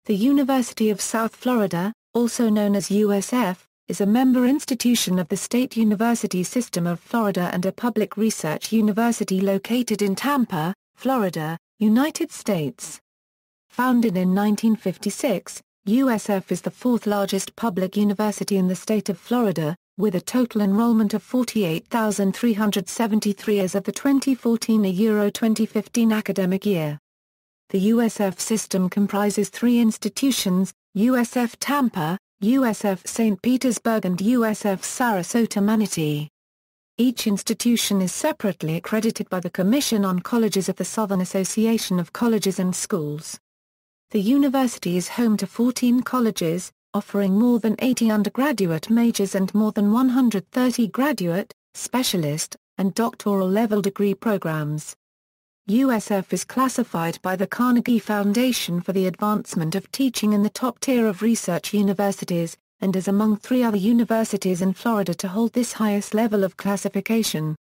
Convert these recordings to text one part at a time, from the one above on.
The University of South Florida, also known as USF, is a member institution of the State University System of Florida and a public research university located in Tampa, Florida, United States. Founded in 1956, USF is the fourth largest public university in the state of Florida, with a total enrollment of 48,373 as of the 2014-2015 academic year. The USF system comprises three institutions: USF Tampa, USF St. Petersburg and USF Sarasota-Manatee. Each institution is separately accredited by the Commission on Colleges of the Southern Association of Colleges and Schools. The university is home to 14 colleges, offering more than 80 undergraduate majors and more than 130 graduate, specialist, and doctoral-level degree programs. USF is classified by the Carnegie Foundation for the advancement of teaching in the top tier of research universities, and is among three other universities in Florida to hold this highest level of classification.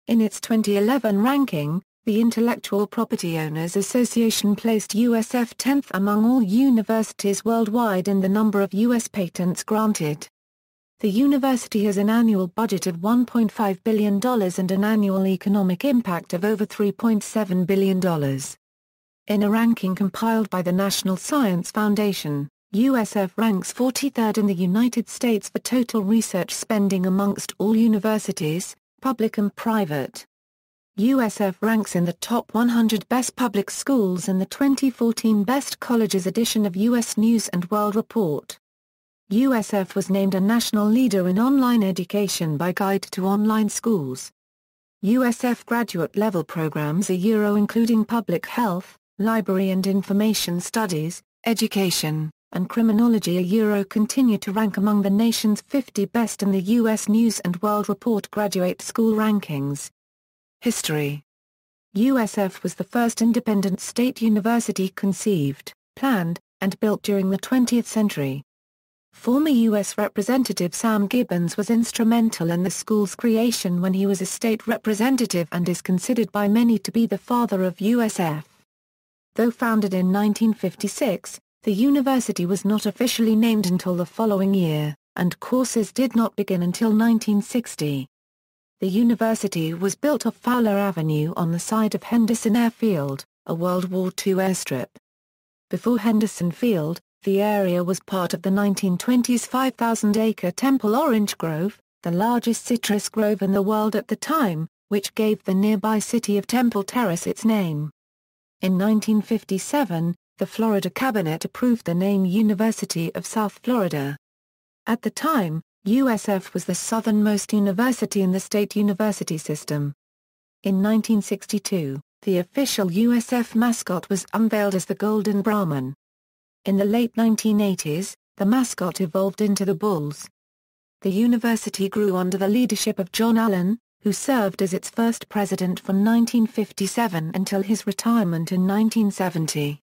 In its 2011 ranking, the Intellectual Property Owners Association placed USF 10th among all universities worldwide in the number of U.S. patents granted. The university has an annual budget of $1.5 billion and an annual economic impact of over $3.7 billion. In a ranking compiled by the National Science Foundation, USF ranks 43rd in the United States for total research spending amongst all universities, public and private. USF ranks in the top 100 best public schools in the 2014 Best Colleges edition of U.S. News & World Report. USF was named a national leader in online education by Guide to Online Schools. USF graduate-level programs including public health, library and information studies, education, and criminology continue to rank among the nation's 50 best in the U.S. News & World Report graduate school rankings. History. USF was the first independent state university conceived, planned, and built during the 20th century. Former U.S. Representative Sam Gibbons was instrumental in the school's creation when he was a state representative and is considered by many to be the father of USF. Though founded in 1956, the university was not officially named until the following year, and courses did not begin until 1960. The university was built off Fowler Avenue on the site of Henderson Airfield, a World War II airstrip. Before Henderson Field, the area was part of the 1920s 5,000-acre Temple Orange Grove, the largest citrus grove in the world at the time, which gave the nearby city of Temple Terrace its name. In 1957, the Florida Cabinet approved the name University of South Florida. At the time, USF was the southernmost university in the state university system. In 1962, the official USF mascot was unveiled as the Golden Brahman. In the late 1980s, the mascot evolved into the Bulls. The university grew under the leadership of John Allen, who served as its first president from 1957 until his retirement in 1970.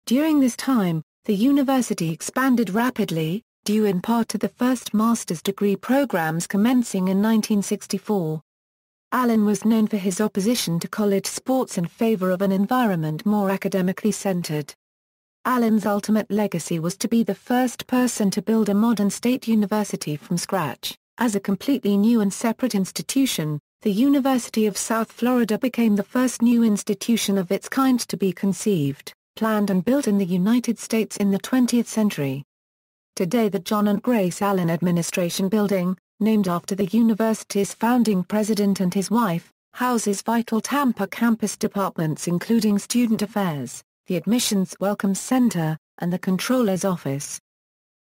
During this time, the university expanded rapidly, due in part to the first master's degree programs commencing in 1964. Allen was known for his opposition to college sports in favor of an environment more academically centered. Allen's ultimate legacy was to be the first person to build a modern state university from scratch. As a completely new and separate institution, the University of South Florida became the first new institution of its kind to be conceived, planned and built in the United States in the 20th century. Today the John and Grace Allen Administration Building, named after the university's founding president and his wife, houses vital Tampa campus departments including Student Affairs, the Admissions Welcome Center, and the Controller's Office.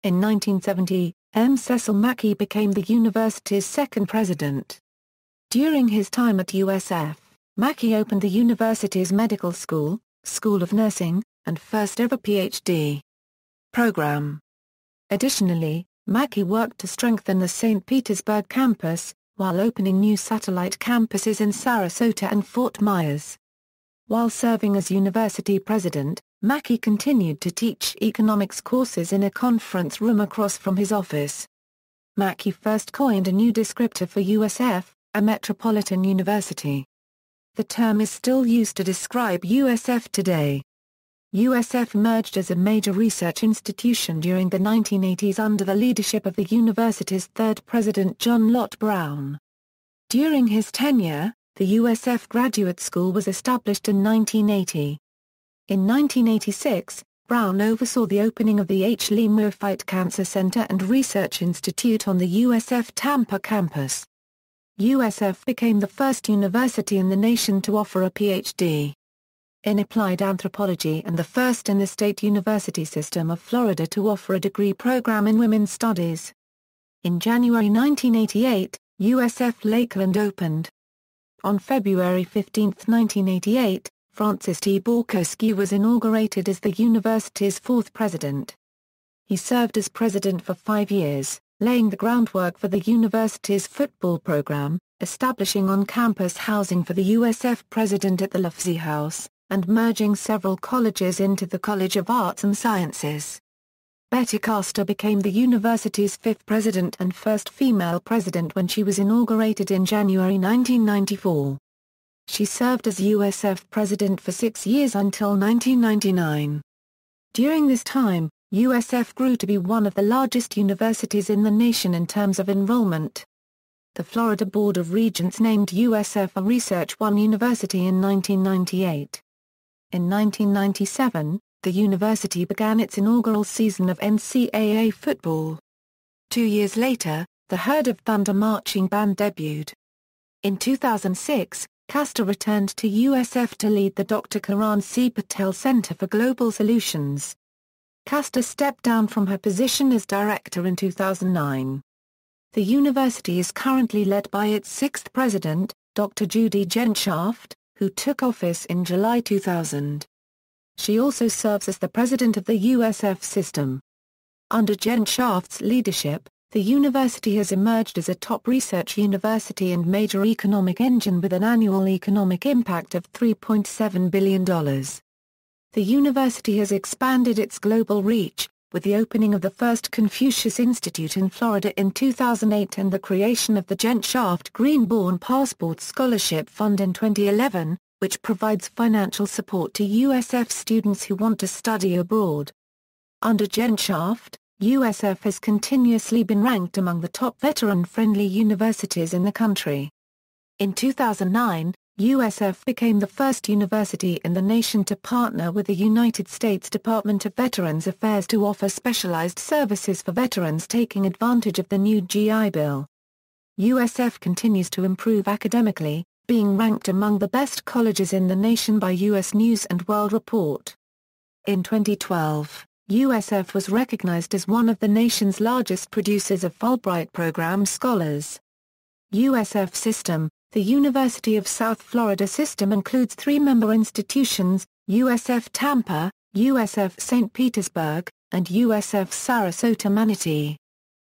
In 1970, M. Cecil Mackey became the university's second president. During his time at USF, Mackey opened the university's medical school, School of Nursing, and first-ever Ph.D. program. Additionally, Mackey worked to strengthen the St. Petersburg campus, while opening new satellite campuses in Sarasota and Fort Myers. While serving as university president, Mackey continued to teach economics courses in a conference room across from his office. Mackey first coined a new descriptor for USF, a metropolitan university. The term is still used to describe USF today. USF emerged as a major research institution during the 1980s under the leadership of the university's third president John Lott Brown. During his tenure, the USF Graduate School was established in 1980. In 1986, Brown oversaw the opening of the H. Lee Moffitt Cancer Center and Research Institute on the USF Tampa campus. USF became the first university in the nation to offer a Ph.D. in applied anthropology and the first in the state university system of Florida to offer a degree program in women's studies. In January 1988, USF Lakeland opened. On February 15, 1988, Francis T. Borkowski was inaugurated as the university's fourth president. He served as president for 5 years, laying the groundwork for the university's football program, establishing on-campus housing for the USF president at the Lofsy House, and merging several colleges into the College of Arts and Sciences. Betty Castor became the university's fifth president and first female president when she was inaugurated in January 1994. She served as USF president for 6 years until 1999. During this time, USF grew to be one of the largest universities in the nation in terms of enrollment. The Florida Board of Regents named USF a Research One University in 1998. In 1997, the university began its inaugural season of NCAA football. 2 years later, the Herd of Thunder Marching Band debuted. In 2006, Castor returned to USF to lead the Dr. Karan C. Patel Center for Global Solutions. Castor stepped down from her position as director in 2009. The university is currently led by its sixth president, Dr. Judy Genshaft, who took office in July 2000. She also serves as the president of the USF system. Under Genshaft's leadership, the university has emerged as a top research university and major economic engine with an annual economic impact of $3.7 billion. The university has expanded its global reach, with the opening of the first Confucius Institute in Florida in 2008 and the creation of the Genshaft Greenborn Passport Scholarship Fund in 2011, which provides financial support to USF students who want to study abroad. Under Genshaft, USF has continuously been ranked among the top veteran-friendly universities in the country. In 2009, USF became the first university in the nation to partner with the United States Department of Veterans Affairs to offer specialized services for veterans taking advantage of the new GI Bill. USF continues to improve academically, being ranked among the best colleges in the nation by U.S. News & World Report. In 2012, USF was recognized as one of the nation's largest producers of Fulbright program scholars. USF System. The University of South Florida system includes 3 member institutions, USF Tampa, USF St. Petersburg, and USF Sarasota-Manatee.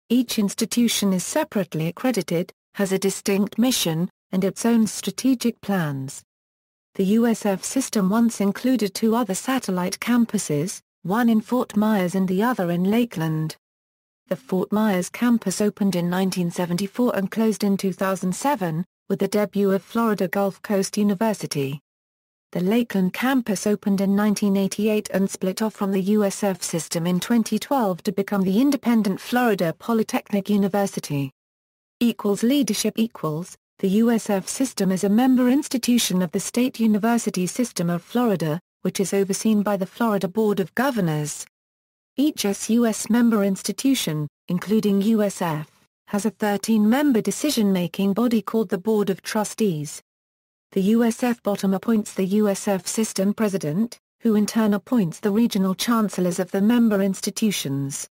Each institution is separately accredited, has a distinct mission, and its own strategic plans. The USF system once included 2 other satellite campuses, one in Fort Myers and the other in Lakeland. The Fort Myers campus opened in 1974 and closed in 2007, with the debut of Florida Gulf Coast University. The Lakeland campus opened in 1988 and split off from the USF system in 2012 to become the independent Florida Polytechnic University. Leadership. The USF system is a member institution of the State University System of Florida, which is overseen by the Florida Board of Governors. Each SUS member institution, including USF, has a 13-member decision-making body called the Board of Trustees. The USF bottom appoints the USF system president, who in turn appoints the regional chancellors of the member institutions.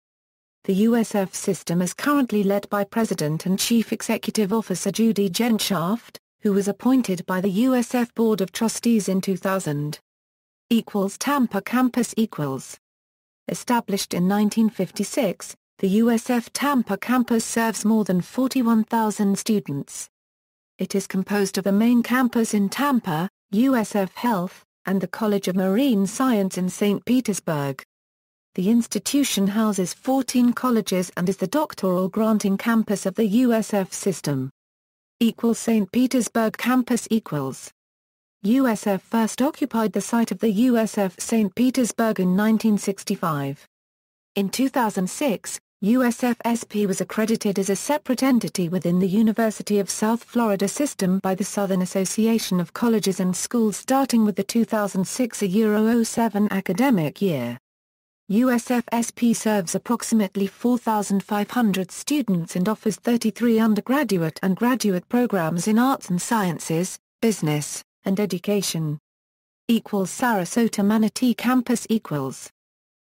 The USF system is currently led by President and Chief Executive Officer Judy Genshaft, who was appointed by the USF Board of Trustees in 2000. Tampa campus. Established in 1956, the USF Tampa campus serves more than 41,000 students. It is composed of the main campus in Tampa, USF Health, and the College of Marine Science in St. Petersburg. The institution houses 14 colleges and is the doctoral granting campus of the USF system. St. Petersburg campus. USF first occupied the site of the USF St. Petersburg in 1965. In 2006, USF SP was accredited as a separate entity within the University of South Florida system by the Southern Association of Colleges and Schools starting with the 2006-07 academic year. USF SP serves approximately 4,500 students and offers 33 undergraduate and graduate programs in arts and sciences, business, and education. Sarasota-Manatee campus equals.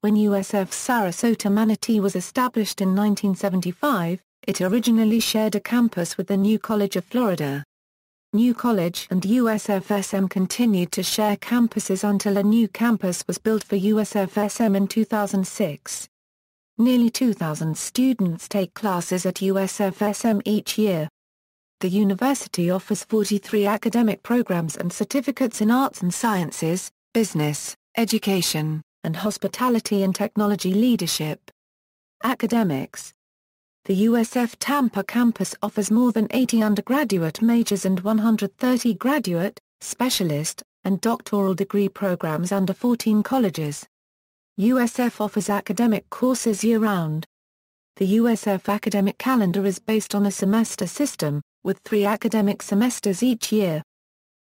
When USF Sarasota-Manatee was established in 1975, it originally shared a campus with the New College of Florida. New College and USF SM continued to share campuses until a new campus was built for USF SM in 2006. Nearly 2,000 students take classes at USF SM each year. The university offers 43 academic programs and certificates in arts and sciences, business, education, and hospitality and technology leadership. Academics. The USF Tampa campus offers more than 80 undergraduate majors and 130 graduate, specialist, and doctoral degree programs under 14 colleges. USF offers academic courses year-round. The USF academic calendar is based on a semester system, with 3 academic semesters each year.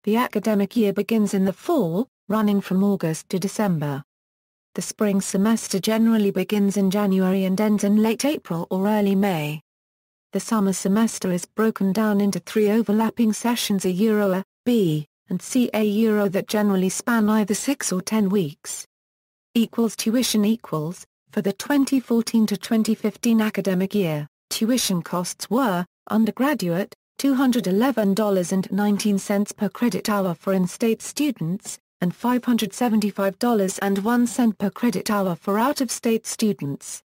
The academic year begins in the fall, running from August to December. The spring semester generally begins in January and ends in late April or early May. The summer semester is broken down into 3 overlapping sessions, a B, and C that generally span either 6 or 10 weeks. Tuition equals, for the 2014 to 2015 academic year, tuition costs were, undergraduate, $211.19 per credit hour for in-state students, and $575.01 per credit hour for out-of-state students.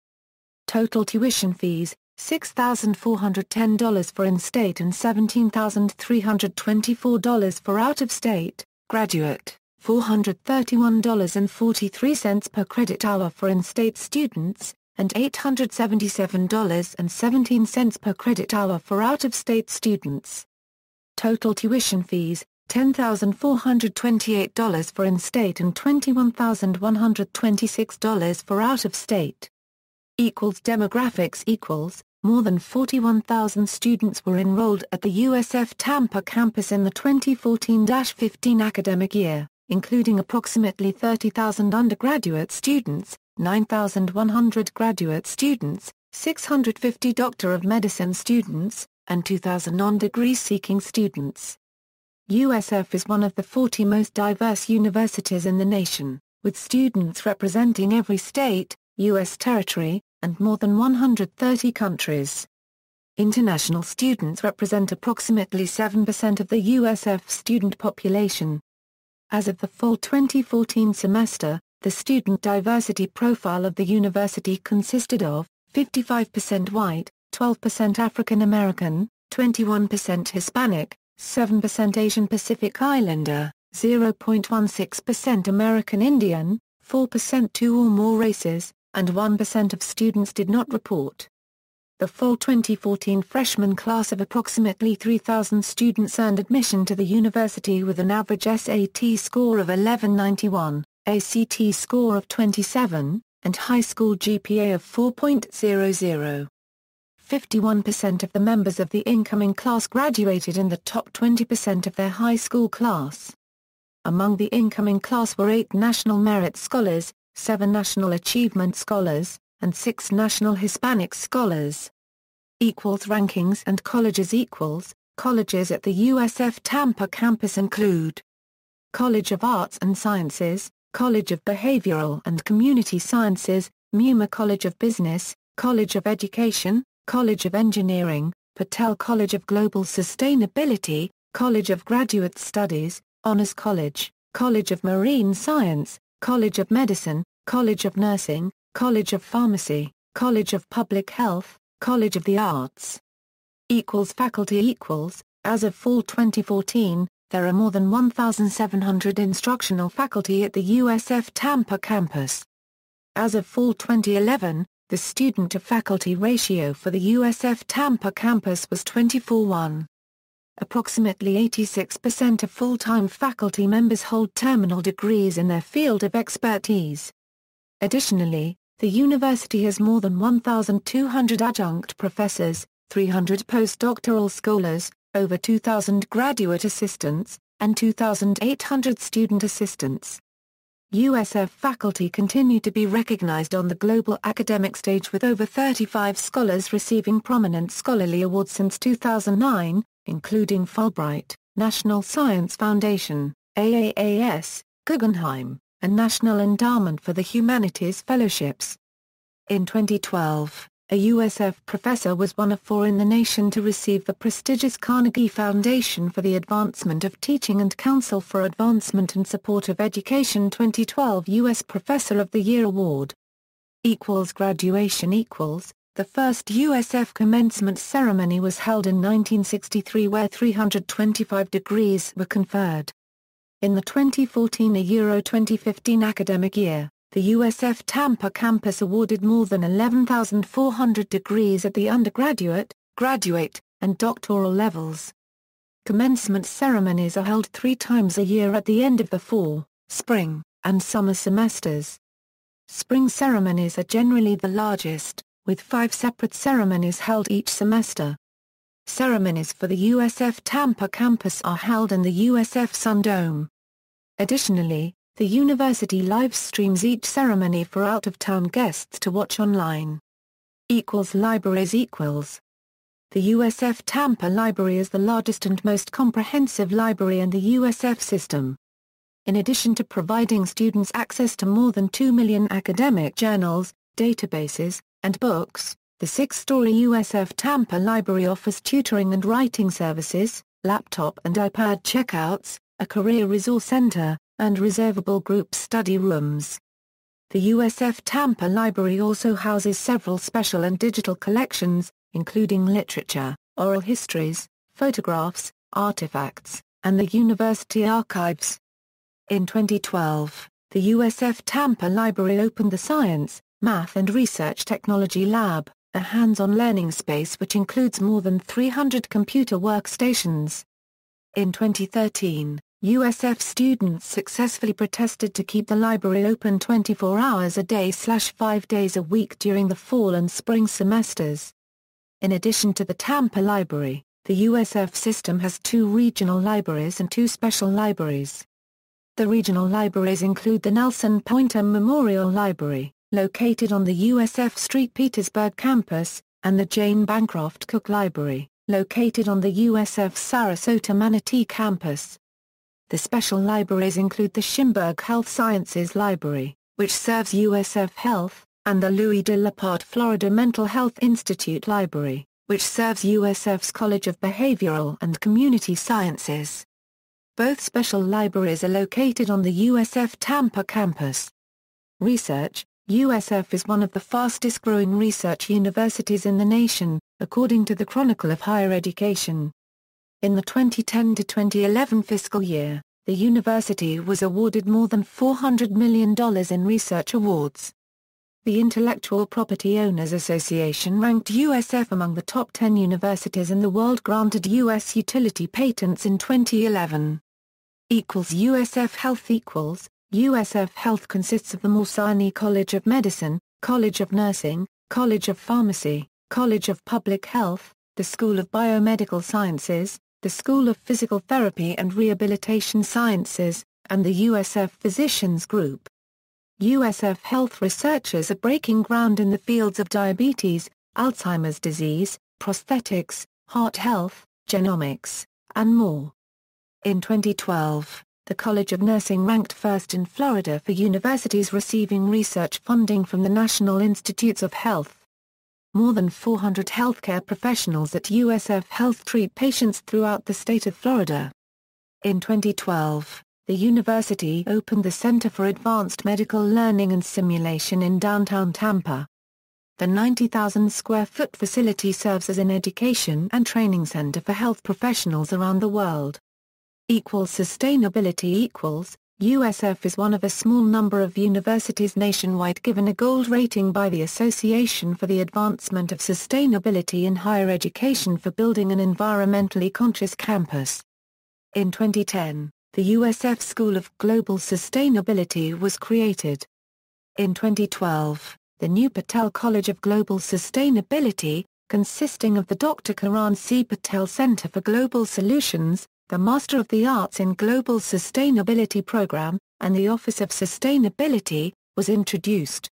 Total tuition fees, $6,410 for in-state and $17,324 for out-of-state, graduate, $431.43 per credit hour for in-state students, and $877.17 per credit hour for out-of-state students. Total tuition fees, $10,428 for in-state and $21,126 for out-of-state. Demographics equals, more than 41,000 students were enrolled at the USF Tampa campus in the 2014-15 academic year, including approximately 30,000 undergraduate students, 9,100 graduate students, 650 Doctor of Medicine students, and 2,000 non-degree seeking students. USF is one of the 40 most diverse universities in the nation, with students representing every state, U.S. territory, and more than 130 countries. International students represent approximately 7% of the USF student population. As of the fall 2014 semester, the student diversity profile of the university consisted of 55% white, 12% African American, 21% Hispanic, 7% Asian Pacific Islander, 0.16% American Indian, 4% 2 or more races, and 1% of students did not report. The fall 2014 freshman class of approximately 3,000 students earned admission to the university with an average SAT score of 1191, ACT score of 27, and high school GPA of 4.00. 51% of the members of the incoming class graduated in the top 20% of their high school class. Among the incoming class were 8 National Merit Scholars, 7 National Achievement Scholars, and 6 National Hispanic Scholars. Rankings and colleges colleges at the USF Tampa campus include College of Arts and Sciences, College of Behavioral and Community Sciences, Muma College of Business, College of Education, College of Engineering, Patel College of Global Sustainability, College of Graduate Studies, Honors College, College of Marine Science, College of Medicine, College of Nursing, College of Pharmacy, College of Public Health, College of the Arts. Faculty as of fall 2014, there are more than 1,700 instructional faculty at the USF Tampa campus. As of fall 2011, the student-to-faculty ratio for the USF Tampa campus was 24:1. approximately 86% of full-time faculty members hold terminal degrees in their field of expertise. Additionally, the university has more than 1,200 adjunct professors, 300 postdoctoral scholars, over 2,000 graduate assistants, and 2,800 student assistants. USF faculty continue to be recognized on the global academic stage, with over 35 scholars receiving prominent scholarly awards since 2009, including Fulbright, National Science Foundation, AAAS, Guggenheim, and National Endowment for the Humanities fellowships. In 2012, a USF professor was one of 4 in the nation to receive the prestigious Carnegie Foundation for the Advancement of Teaching and Council for Advancement and Support of Education 2012 U.S. Professor of the Year Award. Graduation equals. The first USF commencement ceremony was held in 1963, where 325 degrees were conferred. In the 2014-2015 academic year, the USF Tampa campus awarded more than 11,400 degrees at the undergraduate, graduate, and doctoral levels. Commencement ceremonies are held 3 times a year at the end of the fall, spring, and summer semesters. Spring ceremonies are generally the largest, with 5 separate ceremonies held each semester. Ceremonies for the USF Tampa campus are held in the USF Sun Dome. Additionally, the university live streams each ceremony for out-of-town guests to watch online. Libraries equals. The USF Tampa Library is the largest and most comprehensive library in the USF system. In addition to providing students access to more than 2 million academic journals, databases, and books, the 6-story USF Tampa Library offers tutoring and writing services, laptop and iPad checkouts, a career resource center, and reservable group study rooms. The USF Tampa Library also houses several special and digital collections, including literature, oral histories, photographs, artifacts, and the university archives. In 2012, the USF Tampa Library opened the Science, Math and Research Technology Lab, a hands-on learning space which includes more than 300 computer workstations. In 2013, USF students successfully protested to keep the library open 24 hours a day / 5 days a week during the fall and spring semesters. In addition to the Tampa Library, the USF system has 2 regional libraries and 2 special libraries. The regional libraries include the Nelson Poynter Memorial Library, located on the USF St. Petersburg campus, and the Jane Bancroft Cook Library, located on the USF Sarasota-Manatee campus. The special libraries include the Schimberg Health Sciences Library, which serves USF Health, and the Louis de la Parte Florida Mental Health Institute Library, which serves USF's College of Behavioral and Community Sciences. Both special libraries are located on the USF Tampa campus. Research: USF is one of the fastest-growing research universities in the nation, according to the Chronicle of Higher Education. In the 2010 to 2011 fiscal year, the university was awarded more than $400 million in research awards. The Intellectual Property Owners Association ranked USF among the top 10 universities in the world granted U.S. utility patents in 2011. USF Health equals. USF Health consists of the Morsani College of Medicine, College of Nursing, College of Pharmacy, College of Public Health, the School of Biomedical Sciences, the School of Physical Therapy and Rehabilitation Sciences, and the USF Physicians Group. USF Health researchers are breaking ground in the fields of diabetes, Alzheimer's disease, prosthetics, heart health, genomics, and more. In 2012, the College of Nursing ranked first in Florida for universities receiving research funding from the National Institutes of Health. More than 400 healthcare professionals at USF Health treat patients throughout the state of Florida. In 2012, the university opened the Center for Advanced Medical Learning and Simulation in downtown Tampa. The 90,000-square-foot facility serves as an education and training center for health professionals around the world. Sustainability equals. USF is one of a small number of universities nationwide given a gold rating by the Association for the Advancement of Sustainability in Higher Education for building an environmentally conscious campus. In 2010, the USF School of Global Sustainability was created. In 2012, the new Patel College of Global Sustainability, consisting of the Dr. Karan C. Patel Center for Global Solutions, the Master of the Arts in Global Sustainability Program, and the Office of Sustainability, was introduced.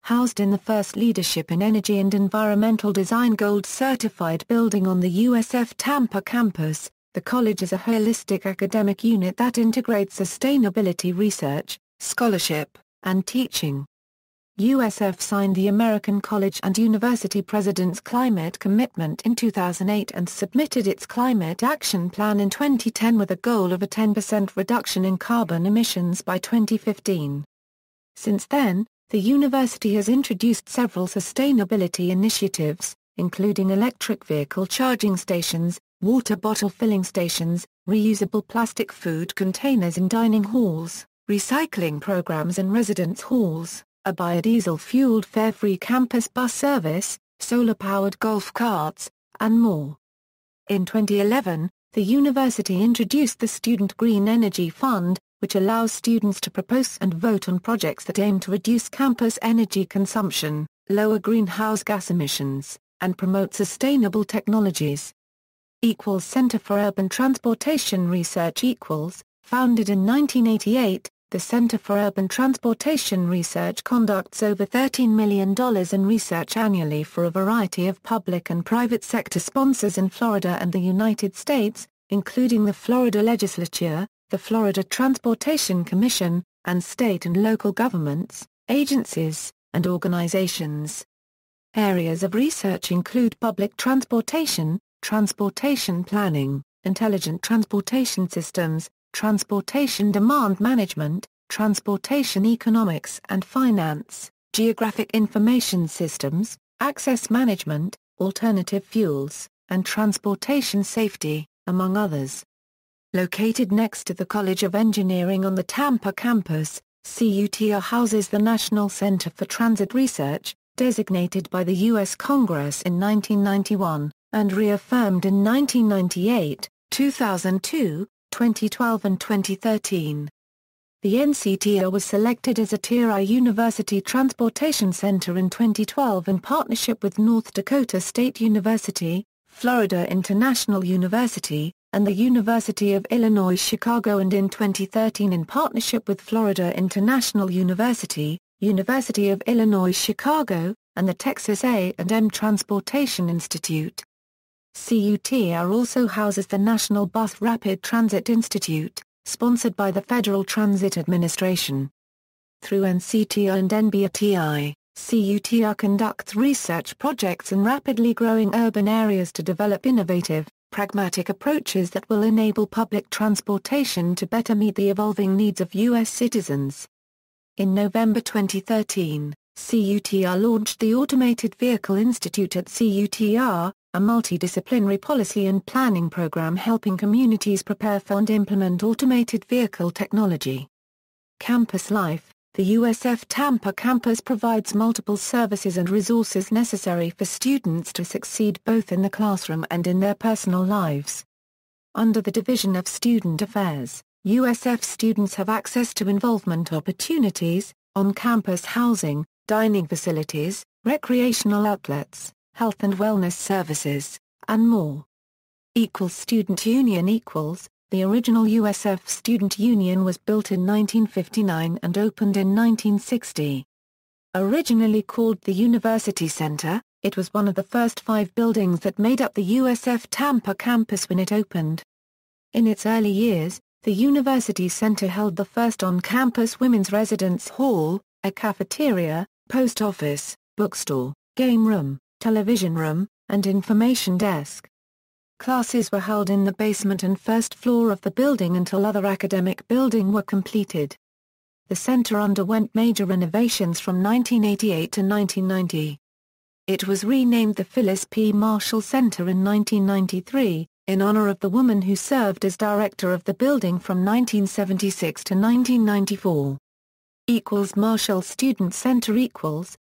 Housed in the first Leadership in Energy and Environmental Design Gold certified building on the USF Tampa campus, the college is a holistic academic unit that integrates sustainability research, scholarship, and teaching. USF signed the American College and University President's Climate Commitment in 2008 and submitted its Climate Action Plan in 2010 with a goal of a 10% reduction in carbon emissions by 2015. Since then, the university has introduced several sustainability initiatives, including electric vehicle charging stations, water bottle filling stations, reusable plastic food containers in dining halls, recycling programs in residence halls, a biodiesel-fueled fare-free campus bus service, solar-powered golf carts, and more. In 2011, the university introduced the Student Green Energy Fund, which allows students to propose and vote on projects that aim to reduce campus energy consumption, lower greenhouse gas emissions, and promote sustainable technologies. Center for Urban Transportation Research founded in 1988, the Center for Urban Transportation Research conducts over $13 million in research annually for a variety of public and private sector sponsors in Florida and the United States, including the Florida Legislature, the Florida Transportation Commission, and state and local governments, agencies, and organizations. Areas of research include public transportation, transportation planning, intelligent transportation systems, transportation demand management, transportation economics and finance, geographic information systems, access management, alternative fuels, and transportation safety, among others. Located next to the College of Engineering on the Tampa campus, CUTR houses the National Center for Transit Research, designated by the U.S. Congress in 1991, and reaffirmed in 1998, 2002, 2012 and 2013. The NCTR was selected as a Tier I University Transportation Center in 2012 in partnership with North Dakota State University, Florida International University, and the University of Illinois Chicago, and in 2013 in partnership with Florida International University, University of Illinois Chicago, and the Texas A&M Transportation Institute. CUTR also houses the National Bus Rapid Transit Institute, sponsored by the Federal Transit Administration. Through NCTR and NBTI, CUTR conducts research projects in rapidly growing urban areas to develop innovative, pragmatic approaches that will enable public transportation to better meet the evolving needs of U.S. citizens. In November 2013, CUTR launched the Automated Vehicle Institute at CUTR, a multidisciplinary policy and planning program helping communities prepare for and implement automated vehicle technology. Campus life. The USF Tampa campus provides multiple services and resources necessary for students to succeed both in the classroom and in their personal lives. Under the Division of Student Affairs, USF students have access to involvement opportunities, on-campus housing, dining facilities, recreational outlets, health and wellness services, and more. Student Union. The original USF Student Union was built in 1959 and opened in 1960. Originally called the University Center, it was one of the first 5 buildings that made up the USF Tampa campus when it opened. In its early years, the University Center held the first on-campus women's residence hall, a cafeteria, post office, bookstore, game room, television room, and information desk. Classes were held in the basement and first floor of the building until other academic buildings were completed. The center underwent major renovations from 1988 to 1990. It was renamed the Phyllis P. Marshall Center in 1993, in honor of the woman who served as director of the building from 1976 to 1994. Marshall Student Center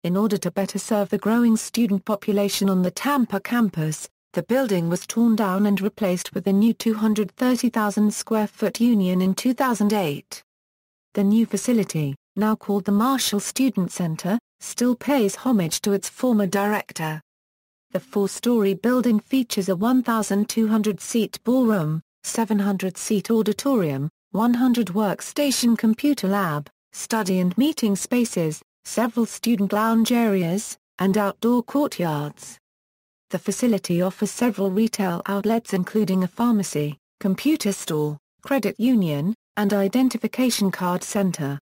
in order to better serve the growing student population on the Tampa campus, the building was torn down and replaced with a new 230,000 square foot union in 2008. The new facility, now called the Marshall Student Center, still pays homage to its former director. The four-story building features a 1,200-seat ballroom, 700-seat auditorium, 100-workstation computer lab, study and meeting spaces, several student lounge areas, and outdoor courtyards. The facility offers several retail outlets including a pharmacy, computer store, credit union, and identification card center.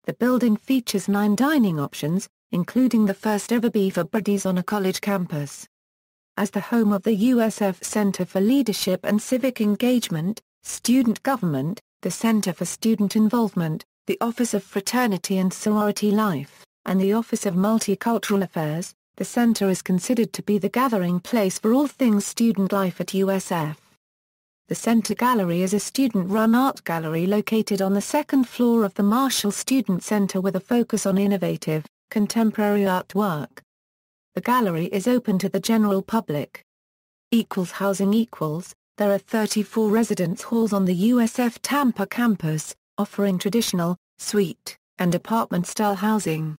The building features 9 dining options, including the first-ever beef burgers on a college campus. As the home of the USF Center for Leadership and Civic Engagement, Student Government, the Center for Student Involvement, the Office of Fraternity and Sorority Life, and the Office of Multicultural Affairs, the center is considered to be the gathering place for all things student life at USF. The Center Gallery is a student-run art gallery located on the second floor of the Marshall Student Center with a focus on innovative, contemporary artwork. The gallery is open to the general public. Housing. There are 34 residence halls on the USF Tampa campus, offering traditional, suite, and apartment-style housing.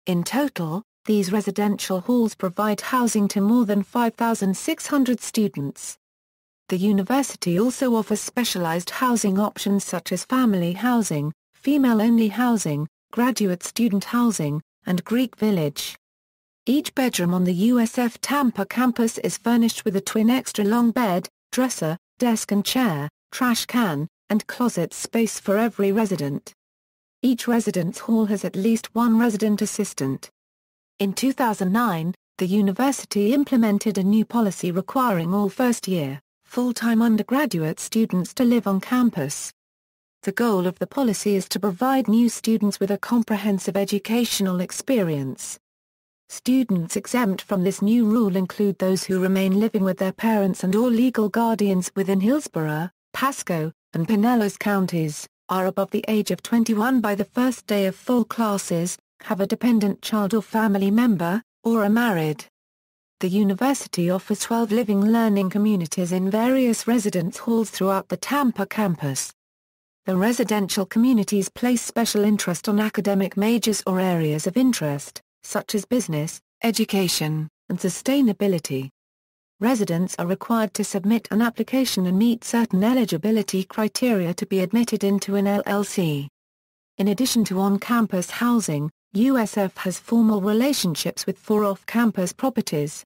In total, these residential halls provide housing to more than 5,600 students. The university also offers specialized housing options such as family housing, female-only housing, graduate student housing, and Greek Village. Each bedroom on the USF Tampa campus is furnished with a twin extra-long bed, dresser, desk and chair, trash can, and closet space for every resident. Each residence hall has at least one resident assistant. In 2009, the university implemented a new policy requiring all first-year, full-time undergraduate students to live on campus. The goal of the policy is to provide new students with a comprehensive educational experience. Students exempt from this new rule include those who remain living with their parents and/or legal guardians within Hillsborough, Pasco, and Pinellas counties, are above the age of 21 by the first day of fall classes, have a dependent child or family member, or are married. The university offers 12 living learning communities in various residence halls throughout the Tampa campus. The residential communities place special interest on academic majors or areas of interest, such as business, education, and sustainability. Residents are required to submit an application and meet certain eligibility criteria to be admitted into an LLC. In addition to on-campus housing, USF has formal relationships with 4 off-campus properties.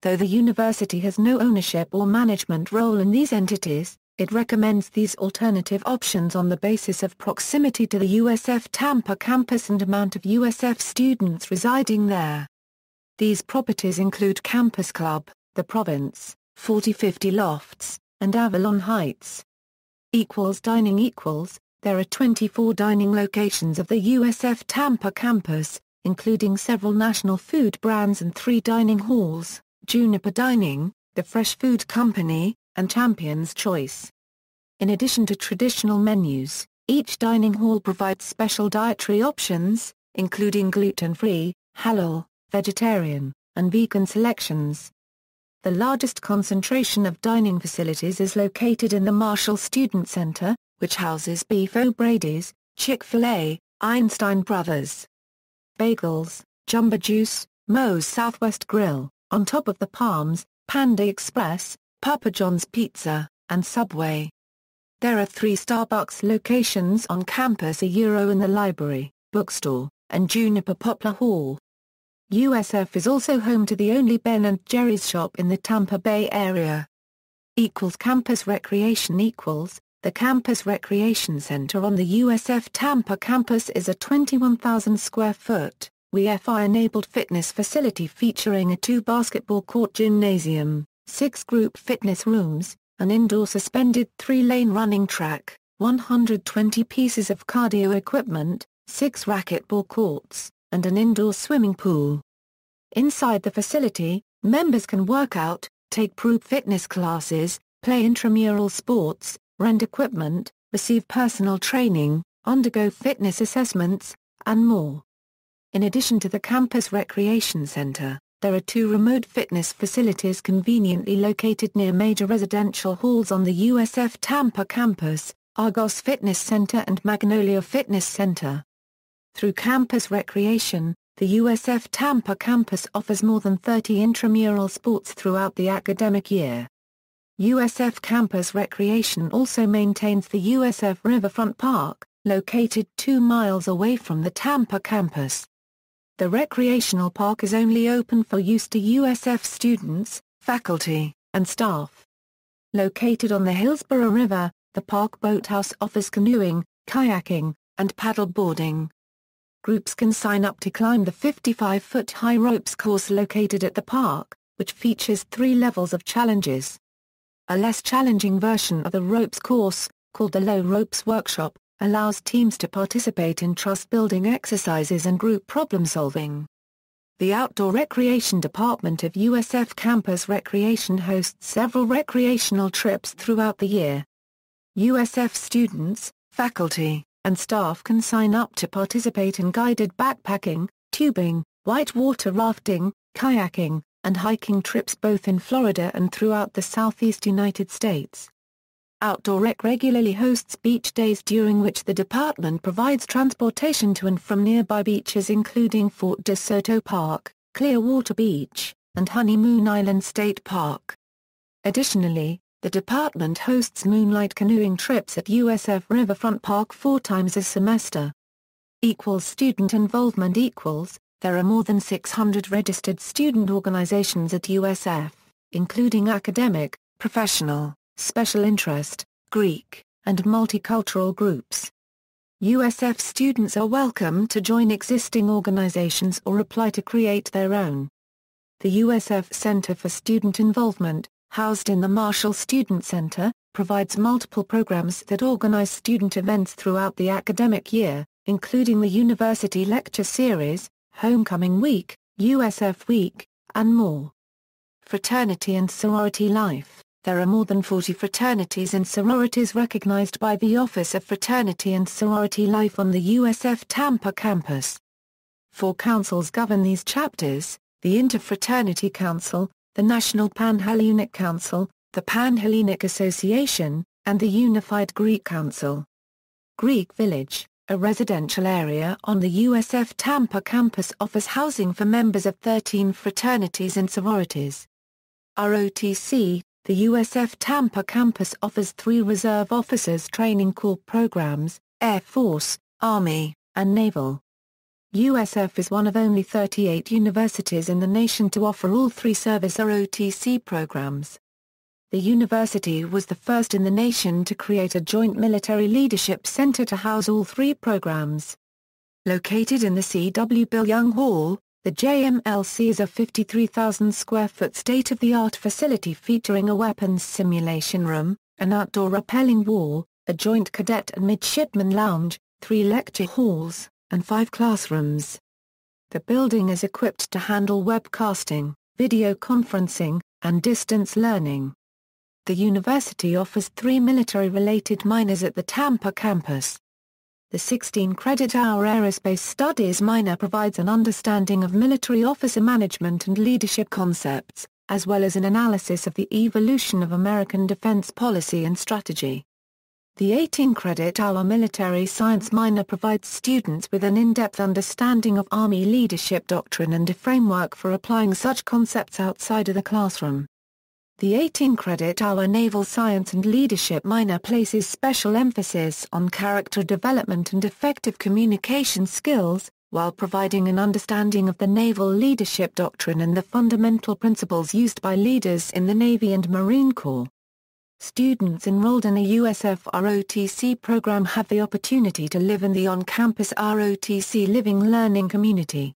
Though the university has no ownership or management role in these entities, it recommends these alternative options on the basis of proximity to the USF Tampa campus and amount of USF students residing there. These properties include Campus Club, The Province, 4050 Lofts, and Avalon Heights. Dining. There are 24 dining locations of the USF Tampa campus, including several national food brands and 3 dining halls, Juniper Dining, The Fresh Food Company, and Champion's Choice. In addition to traditional menus, each dining hall provides special dietary options, including gluten-free, halal, vegetarian, and vegan selections. The largest concentration of dining facilities is located in the Marshall Student Center, which houses Beef O'Brady's, Chick-fil-A, Einstein Brothers Bagels, Jumbo Juice, Moe's Southwest Grill, On Top of the Palms, Panda Express, Papa John's Pizza, and Subway. There are 3 Starbucks locations on campus: in the library, bookstore, and Juniper Poplar Hall. USF is also home to the only Ben & Jerry's shop in the Tampa Bay area. Campus recreation. The Campus Recreation Center on the USF Tampa campus is a 21,000 square foot, Wi-Fi-enabled fitness facility featuring a 2-basketball court gymnasium, 6 group fitness rooms, an indoor suspended 3-lane running track, 120 pieces of cardio equipment, 6 racquetball courts, and an indoor swimming pool. Inside the facility, members can work out, take group fitness classes, play intramural sports, rent equipment, receive personal training, undergo fitness assessments, and more. In addition to the campus recreation center, there are 2 remote fitness facilities conveniently located near major residential halls on the USF Tampa campus, Argos Fitness Center and Magnolia Fitness Center. Through campus recreation, the USF Tampa campus offers more than 30 intramural sports throughout the academic year. USF Campus Recreation also maintains the USF Riverfront Park, located 2 miles away from the Tampa campus. The recreational park is only open for use to USF students, faculty, and staff. Located on the Hillsborough River, the park boathouse offers canoeing, kayaking, and paddle boarding. Groups can sign up to climb the 55-foot high ropes course located at the park, which features 3 levels of challenges. A less challenging version of the ropes course, called the Low Ropes Workshop, allows teams to participate in trust-building exercises and group problem-solving. The Outdoor Recreation Department of USF Campus Recreation hosts several recreational trips throughout the year. USF students, faculty, and staff can sign up to participate in guided backpacking, tubing, whitewater rafting, kayaking, and hiking trips both in Florida and throughout the Southeast United States. Outdoor Rec regularly hosts beach days during which the department provides transportation to and from nearby beaches including Fort DeSoto Park, Clearwater Beach, and Honeymoon Island State Park. Additionally, the department hosts moonlight canoeing trips at USF Riverfront Park 4 times a semester. Student involvement there are more than 600 registered student organizations at USF, including academic, professional, special interest, Greek, and multicultural groups. USF students are welcome to join existing organizations or apply to create their own. The USF Center for Student Involvement, housed in the Marshall Student Center, provides multiple programs that organize student events throughout the academic year, including the University Lecture Series, Homecoming Week, USF Week, and more. Fraternity and sorority life. There are more than 40 fraternities and sororities recognized by the Office of Fraternity and Sorority Life on the USF Tampa campus. 4 councils govern these chapters: the Interfraternity Council, the National Panhellenic Council, the Panhellenic Association, and the Unified Greek Council. Greek Village, a residential area on the USF Tampa campus, offers housing for members of 13 fraternities and sororities. ROTC, the USF Tampa campus offers 3 Reserve Officers Training Corps programs, Air Force, Army, and Naval. USF is one of only 38 universities in the nation to offer all 3 service ROTC programs. The university was the first in the nation to create a joint military leadership center to house all 3 programs. Located in the C.W. Bill Young Hall, the JMLC is a 53,000-square-foot state-of-the-art facility featuring a weapons simulation room, an outdoor rappelling wall, a joint cadet and midshipman lounge, 3 lecture halls, and 5 classrooms. The building is equipped to handle webcasting, video conferencing, and distance learning. The university offers 3 military-related minors at the Tampa campus. The 16-credit-hour Aerospace Studies minor provides an understanding of military officer management and leadership concepts, as well as an analysis of the evolution of American defense policy and strategy. The 18-credit-hour Military Science minor provides students with an in-depth understanding of Army leadership doctrine and a framework for applying such concepts outside of the classroom. The 18-credit-hour Naval Science and Leadership minor places special emphasis on character development and effective communication skills, while providing an understanding of the naval leadership doctrine and the fundamental principles used by leaders in the Navy and Marine Corps. Students enrolled in a USF ROTC program have the opportunity to live in the on-campus ROTC Living Learning Community.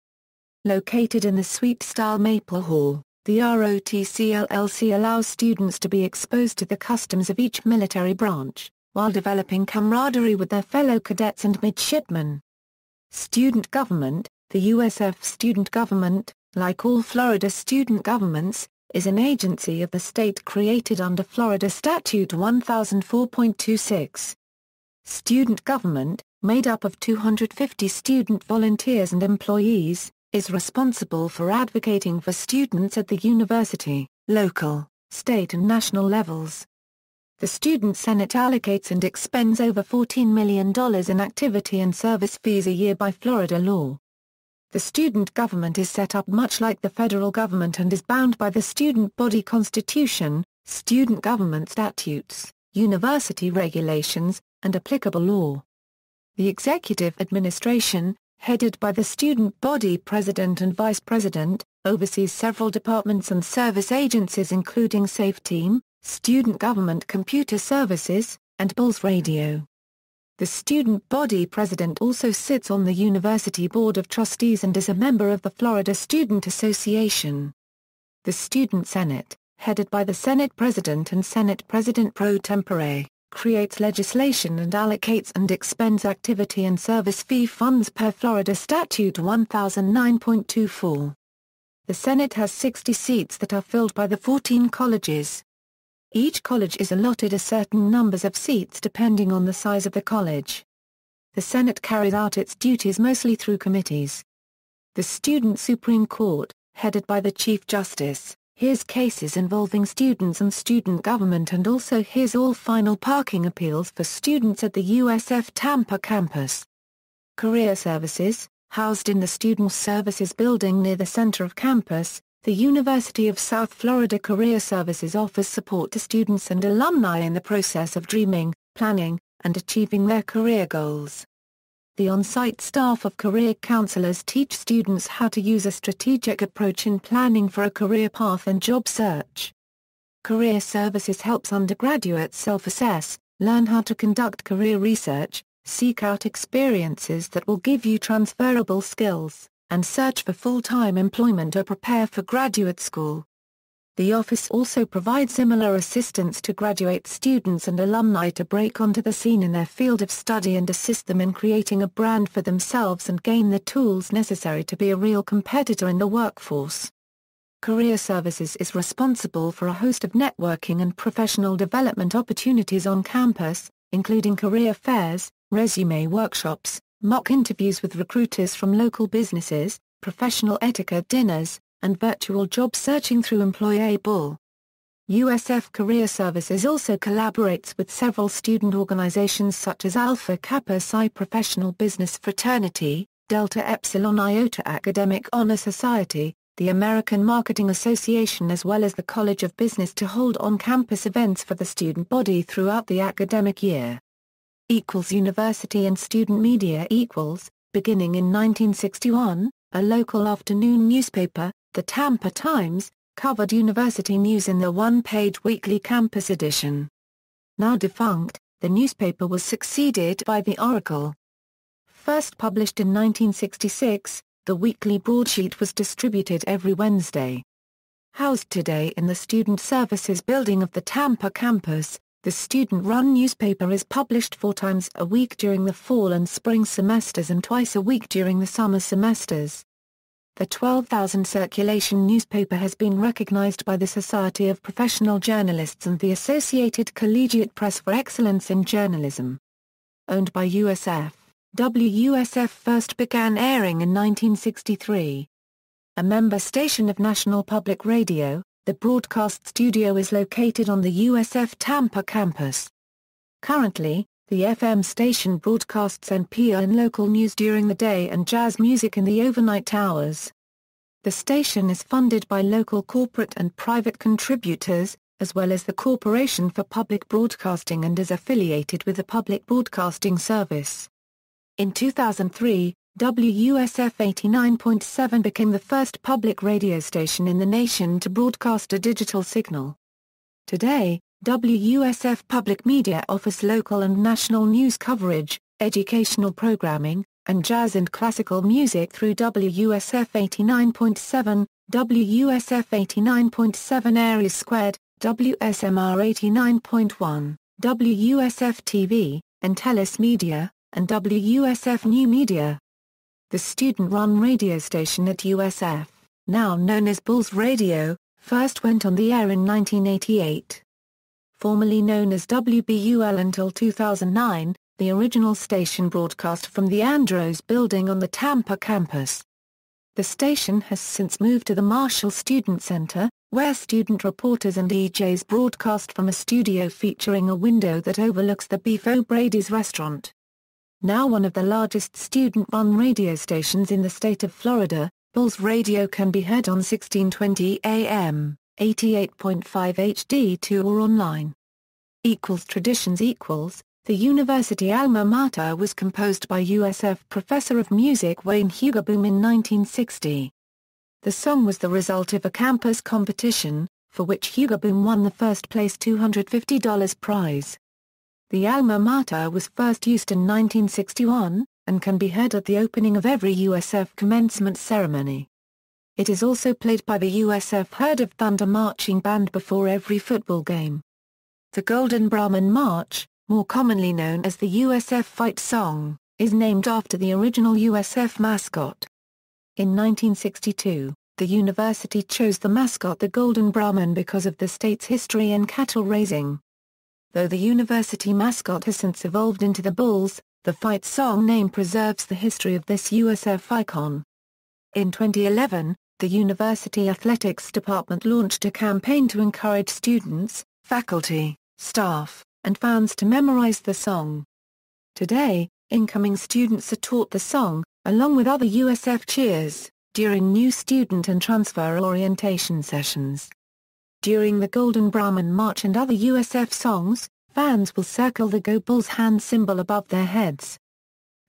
Located in the suite-style Maple Hall, the ROTC LLC allows students to be exposed to the customs of each military branch, while developing camaraderie with their fellow cadets and midshipmen. Student government. The USF student government, like all Florida student governments, is an agency of the state created under Florida Statute 1004.26. Student government, made up of 250 student volunteers and employees, is responsible for advocating for students at the university, local, state and national levels. The Student Senate allocates and expends over $14 million in activity and service fees a year by Florida law. The student government is set up much like the federal government and is bound by the student body constitution, student government statutes, university regulations, and applicable law. The executive administration, headed by the student body president and vice president, oversees several departments and service agencies including SAFE Team, Student Government Computer Services, and Bulls Radio. The student body president also sits on the University Board of Trustees and is a member of the Florida Student Association. The Student Senate, headed by the Senate President and Senate President pro tempore, creates legislation and allocates and expends activity and service fee funds per Florida Statute 1009.24. The Senate has 60 seats that are filled by the 14 colleges. Each college is allotted a certain numbers of seats depending on the size of the college. The Senate carries out its duties mostly through committees. The Student Supreme Court, headed by the Chief Justice, hears cases involving students and student government and also hears all final parking appeals for students at the USF Tampa campus. Career Services, housed in the Student Services Building near the center of campus, the University of South Florida Career Services offers support to students and alumni in the process of dreaming, planning, and achieving their career goals. The on-site staff of career counselors teach students how to use a strategic approach in planning for a career path and job search. Career Services helps undergraduates self-assess, learn how to conduct career research, seek out experiences that will give you transferable skills, and search for full-time employment or prepare for graduate school. The office also provides similar assistance to graduate students and alumni to break onto the scene in their field of study and assist them in creating a brand for themselves and gain the tools necessary to be a real competitor in the workforce. Career Services is responsible for a host of networking and professional development opportunities on campus, including career fairs, resume workshops, mock interviews with recruiters from local businesses, professional etiquette dinners, and virtual job searching through Employable. USF Career Services also collaborates with several student organizations such as Alpha Kappa Psi Professional Business Fraternity, Delta Epsilon Iota Academic Honor Society, the American Marketing Association as well as the College of Business to hold on-campus events for the student body throughout the academic year. University and Student Media beginning in 1961, a local afternoon newspaper, the Tampa Times, covered university news in the one-page weekly campus edition. Now defunct, the newspaper was succeeded by the Oracle. First published in 1966, the weekly broadsheet was distributed every Wednesday. Housed today in the Student Services Building of the Tampa campus, the student-run newspaper is published 4 times a week during the fall and spring semesters and twice a week during the summer semesters. The 12,000 circulation newspaper has been recognized by the Society of Professional Journalists and the Associated Collegiate Press for excellence in journalism. Owned by USF, WUSF first began airing in 1963. A member station of National Public Radio, the broadcast studio is located on the USF Tampa campus. Currently, the FM station broadcasts NPR and local news during the day and jazz music in the overnight hours. The station is funded by local corporate and private contributors, as well as the Corporation for Public Broadcasting and is affiliated with the Public Broadcasting Service. In 2003, WUSF 89.7 became the first public radio station in the nation to broadcast a digital signal. Today, WUSF Public Media offers local and national news coverage, educational programming, and jazz and classical music through WUSF 89.7, WUSF 89.7 Areas Squared, WSMR 89.1, WUSF TV, and Telus Media, and WUSF New Media. The student-run radio station at USF, now known as Bulls Radio, first went on the air in 1988. Formerly known as WBUL until 2009, the original station broadcast from the Andros building on the Tampa campus. The station has since moved to the Marshall Student Center, where student reporters and DJs broadcast from a studio featuring a window that overlooks the Beef O'Brady's restaurant. Now one of the largest student-run radio stations in the state of Florida, Bulls Radio can be heard on 1620 AM, 88.5 HD2 or online. Traditions The university alma mater was composed by USF professor of music Wayne Hugaboom in 1960. The song was the result of a campus competition, for which Hugaboom won the first-place $250 prize. The alma mater was first used in 1961, and can be heard at the opening of every USF commencement ceremony. It is also played by the USF Herd of Thunder Marching Band before every football game. The Golden Brahman March, more commonly known as the USF Fight Song, is named after the original USF mascot. In 1962, the university chose the mascot the Golden Brahman because of the state's history in cattle raising. Though the university mascot has since evolved into the Bulls, the Fight Song name preserves the history of this USF icon. In 2011, the university athletics department launched a campaign to encourage students, faculty, staff, and fans to memorize the song. Today, incoming students are taught the song, along with other USF cheers, during new student and transfer orientation sessions. During the Golden Brahman March and other USF songs, fans will circle the Go Bulls hand symbol above their heads.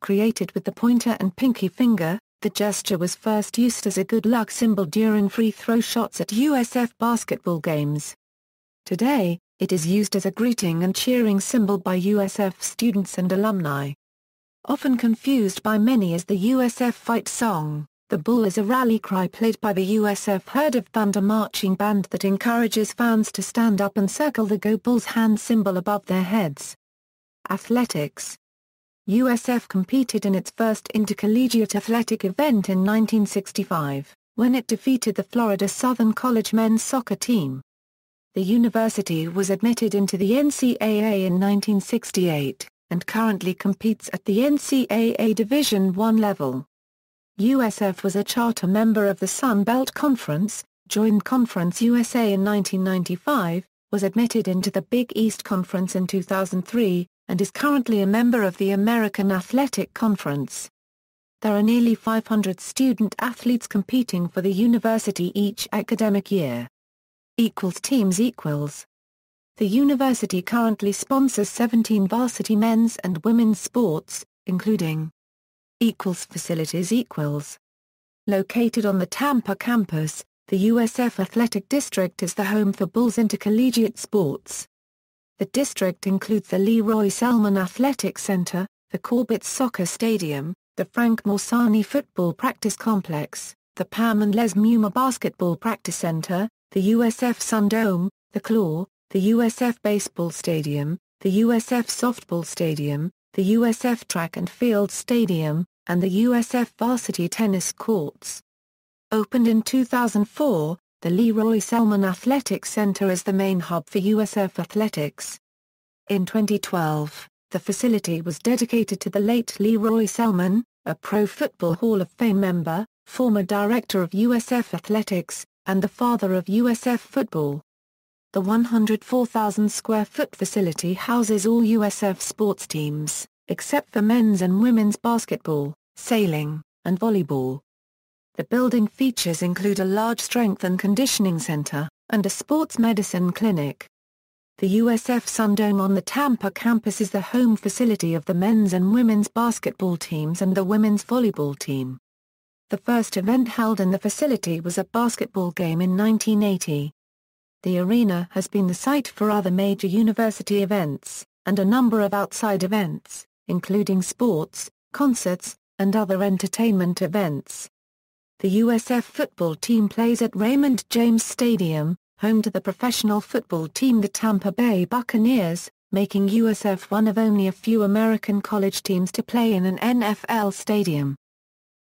Created with the pointer and pinky finger, the gesture was first used as a good luck symbol during free throw shots at USF basketball games. Today, it is used as a greeting and cheering symbol by USF students and alumni. Often confused by many as the USF Fight Song, the Bull is a rally cry played by the USF Herd of Thunder Marching Band that encourages fans to stand up and circle the Go Bulls hand symbol above their heads. Athletics. USF competed in its first intercollegiate athletic event in 1965, when it defeated the Florida Southern College men's soccer team. The university was admitted into the NCAA in 1968, and currently competes at the NCAA Division I level. USF was a charter member of the Sun Belt Conference, joined Conference USA in 1995, was admitted into the Big East Conference in 2003, and is currently a member of the American Athletic Conference. There are nearly 500 student athletes competing for the university each academic year. Teams. The university currently sponsors 17 varsity men's and women's sports, including facilities. Located on the Tampa campus, the USF Athletic District is the home for Bulls intercollegiate sports. The district includes the Leroy Selman Athletic Center, the Corbett Soccer Stadium, the Frank Morsani Football Practice Complex, the Pam and Les Muma Basketball Practice Center, the USF Sun Dome, the Claw, the USF Baseball Stadium, the USF Softball Stadium, the USF Track and Field Stadium, and the USF Varsity Tennis Courts. Opened in 2004, the Leroy Selman Athletic Center is the main hub for USF athletics. In 2012, the facility was dedicated to the late Leroy Selman, a Pro Football Hall of Fame member, former director of USF athletics, and the father of USF football. The 104,000-square-foot facility houses all USF sports teams, except for men's and women's basketball, sailing, and volleyball. The building features include a large strength and conditioning center, and a sports medicine clinic. The USF Sun Dome on the Tampa campus is the home facility of the men's and women's basketball teams and the women's volleyball team. The first event held in the facility was a basketball game in 1980. The arena has been the site for other major university events, and a number of outside events, including sports, concerts, and other entertainment events. The USF football team plays at Raymond James Stadium, home to the professional football team the Tampa Bay Buccaneers, making USF one of only a few American college teams to play in an NFL stadium.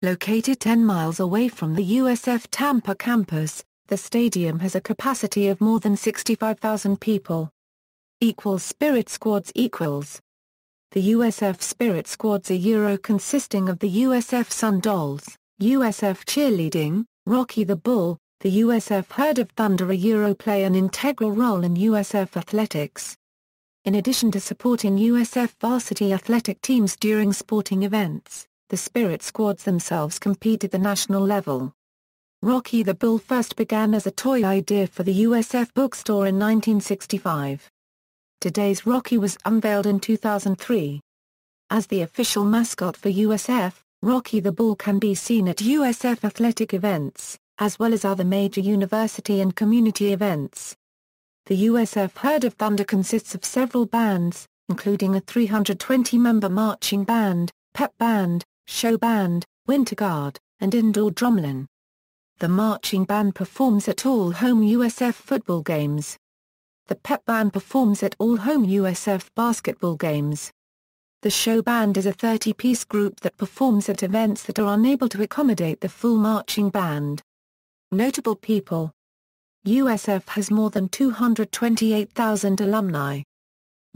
Located 10 miles away from the USF Tampa campus, The stadium has a capacity of more than 65,000 people. Spirit squads equals. The USF Spirit squads are Euro consisting of the USF Sun Dolls, USF Cheerleading, Rocky the Bull, the USF Herd of Thunder. A Euro play an integral role in USF athletics. In addition to supporting USF varsity athletic teams during sporting events, the Spirit squads themselves compete at the national level. Rocky the Bull first began as a toy idea for the USF bookstore in 1965. Today's Rocky was unveiled in 2003. As the official mascot for USF, Rocky the Bull can be seen at USF athletic events, as well as other major university and community events. The USF Herd of Thunder consists of several bands, including a 320-member marching band, pep band, show band, winter guard, and indoor drumline. The marching band performs at all home USF football games. The pep band performs at all home USF basketball games. The show band is a 30-piece group that performs at events that are unable to accommodate the full marching band. Notable people. USF has more than 228,000 alumni.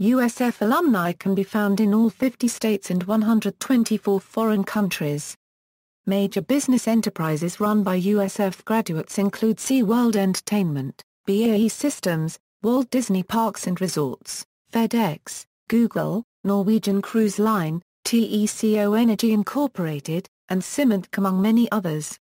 USF alumni can be found in all 50 states and 124 foreign countries. Major business enterprises run by USF graduates include SeaWorld Entertainment, BAE Systems, Walt Disney Parks and Resorts, FedEx, Google, Norwegian Cruise Line, TECO Energy Incorporated, and Symantec among many others.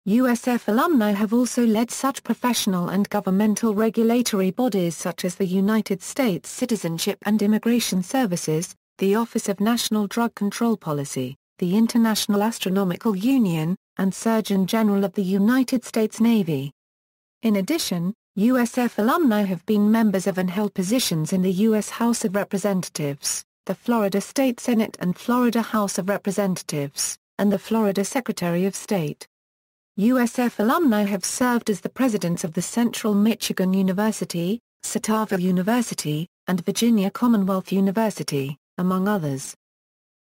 USF alumni have also led such professional and governmental regulatory bodies such as the United States Citizenship and Immigration Services, the Office of National Drug Control Policy, the International Astronomical Union, and Surgeon General of the United States Navy. In addition, USF alumni have been members of and held positions in the U.S. House of Representatives, the Florida State Senate and Florida House of Representatives, and the Florida Secretary of State. USF alumni have served as the presidents of the Central Michigan University, Satava University, and Virginia Commonwealth University, among others.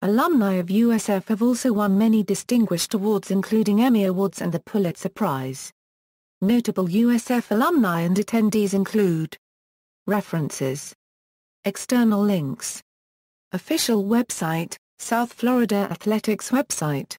Alumni of USF have also won many distinguished awards including Emmy Awards and the Pulitzer Prize. Notable USF alumni and attendees include. References. External links. Official website, South Florida Athletics website.